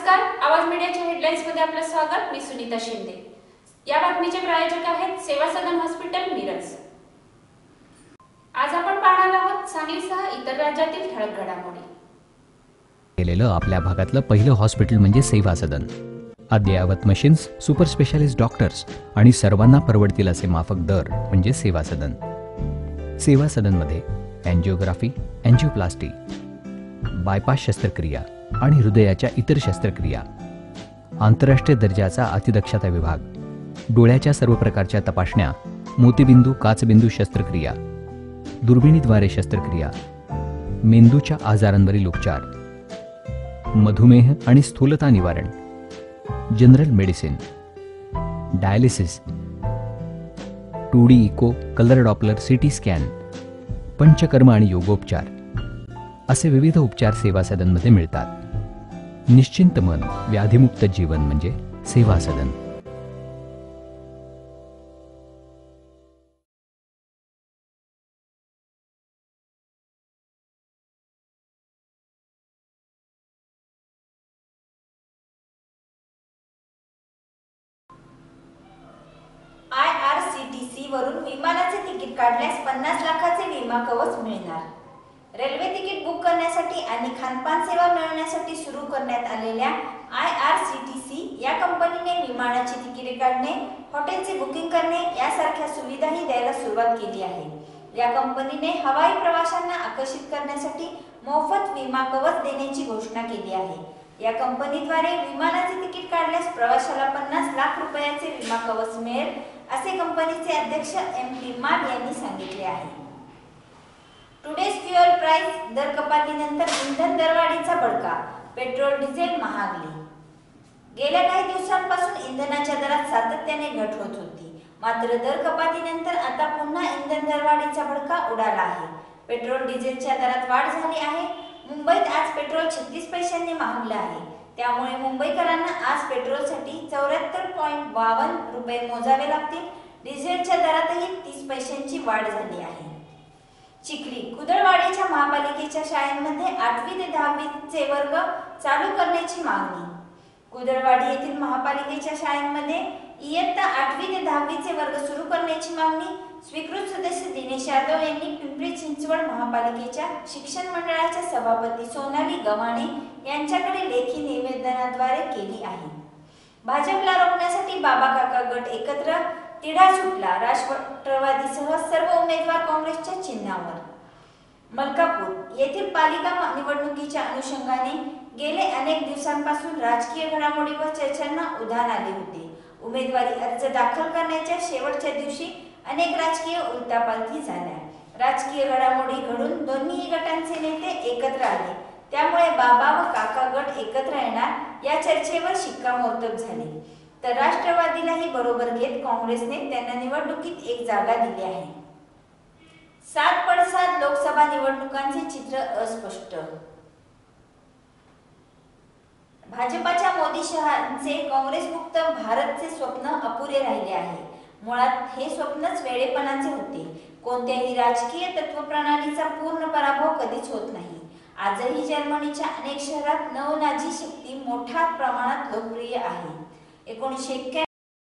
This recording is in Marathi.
नमस्कार, आवाज मीडियाच्या हेडलाईन्स मध्ये आपलं स्वागत। मी सुनीता शिंदे। या बातमीचे प्रायोजक आहेत सेवा सदन हॉस्पिटल मिरज। आज आपण पाहणार आहोत सांगलीसह इतर राज्यातील ठळक घडामोडी। केलेलं आपल्या भागातलं पहिलं हॉस्पिटल म्हणजे सेवा सदन। अद्ययावत मशीन्स, सुपर स्पेशालिस्ट डॉक्टर्स आणि सर्वांना परवडतील असे माफक दर म्हणजे सेवा सदन। सेवा सदनमध्ये एंजिओग्राफी, एंजिओप्लास्टी, बायपास शस्त्रक्रिया आणि हृदयाच्या इतर शस्त्रक्रिया, आंतरराष्ट्रीय दर्जाचा अतिदक्षता विभाग, डोळ्याच्या सर्व प्रकारच्या तपासण्या, मोतीबिंदू काचबिंदू शस्त्रक्रिया, दुर्बिणीद्वारे शस्त्रक्रिया, मेंदूच्या आजारांवरील उपचार, मधुमेह आणि स्थूलता निवारण, general medicine, dialysis, 2D echo, colour doppler, CT scan, panchakarma आणि योगोपचार असे विविध उपचार सेवा सदनमध्ये मिळतात। निश्चिंत मन, व्याधीमुक्त जीवन म्हणजे सेवा सदन। IRCTC वरून विमानाचे तिकीट काढल्यास 50 लाखाचे विमा कवच मिळणार। रेल्वे तिकीट बुक करण्यासाठी आणि खानपान सेवा मिळवण्यासाठी सुरू करण्यात आलेल्या IRCTC या कंपनीने विमानाची तिकिटे काढणे, हॉटेलचे बुकिंग करणे यासारख्या सुविधाही द्यायला सुरुवात केली आहे। या कंपनीने हवाई प्रवाशांना आकर्षित करण्यासाठी मोफत विमा कवच देण्याची घोषणा केली आहे। या कंपनीद्वारे विमानाचे तिकीट काढल्यास प्रवाशाला 50 लाख रुपयांचे विमा कवच मिळेल, असे कंपनीचे अध्यक्ष MP माल यांनी सांगितले आहे। टुडेज फ्युएल प्राइस दर कपातीनंतर इंधन दरवाढीचा बडका, पेट्रोल डिझेल महागले। गेल्या काही दिवसांपासून इंधनाच्या दरात सातत्याने घट होत होती, मात्र दर कपातीनंतर आता पुन्हा इंधन दरवाढीचा भडका उडाला आहे। पेट्रोल डिझेलच्या दरात वाढ झाली आहे। मुंबईत आज पेट्रोल 36 पैशांनी महागले आहे। त्यामुळे मुंबईकरांना आज पेट्रोलसाठी 74.52 रुपये मोजावे लागतील। डिझेलच्या दरातही 30 पैशांची वाढ झाली आहे। चिखली कुदळवाडीच्या महापालिकेच्या शाळांमध्ये 8वी ते 10वीचे वर्ग चालू करण्याची मागणी। कुदळवाडी येथील महापालिकेच्या शाळांमध्ये इयत्ता 8वी ते 10वीचे वर्ग सुरू करण्याची मागणी स्वीकृत सदस्य दिनेश यादव यांनी पिंपरी चिंचवड महापालिकेच्या शिक्षण मंडळाच्या सभापती सोनाली गव्हाणे यांच्याकडे लेखी निवेदनाद्वारे केली आहे। भाजपला रोखण्यासाठी बाबा काका गट एकत्र, तिढा सुटला। राष्ट्रवादीसह सर्व उमेदवार काँग्रेसच्या चिन्हावर। मलकापूर येथील पालिका निवडणुकीच्या अनुषंगाने गेले अनेक दिवसांपासून राजकीय घडामोडी व चर्चांना उधाण आले होते। उमेदवारी अर्ज दाखल करण्याच्या शेवटच्या दिवशी अनेक राजकीय उलटापालटी झाल्या। राजकीय घडामोडी घडून दोन्ही गटांचे नेते एकत्र आले, त्यामुळे बाबा व काका गट एकत्र येणार या चर्चेवर शिक्कामोर्तब झाले। तर राष्ट्रवादीलाही बरोबर घेत काँग्रेसने त्यांना निवडणुकीत एक जागा दिली आहे। 7/7 लोकसभा निवडणुकांचे चित्र अस्पष्ट। भाजपाच्या मोदी शहांचे काँग्रेसमुक्त भारतचे स्वप्न अपुरे राहिले आहे। मुळात हे स्वप्नच वेडेपणाचे होते। कोणत्याही राजकीय तत्वप्रणालीचा पूर्ण पराभव कधीच होत नाही। आजही जर्मनीच्या अनेक शहरात नवनाझी शक्ती मोठ्या प्रमाणात लोकप्रिय आहे। 1991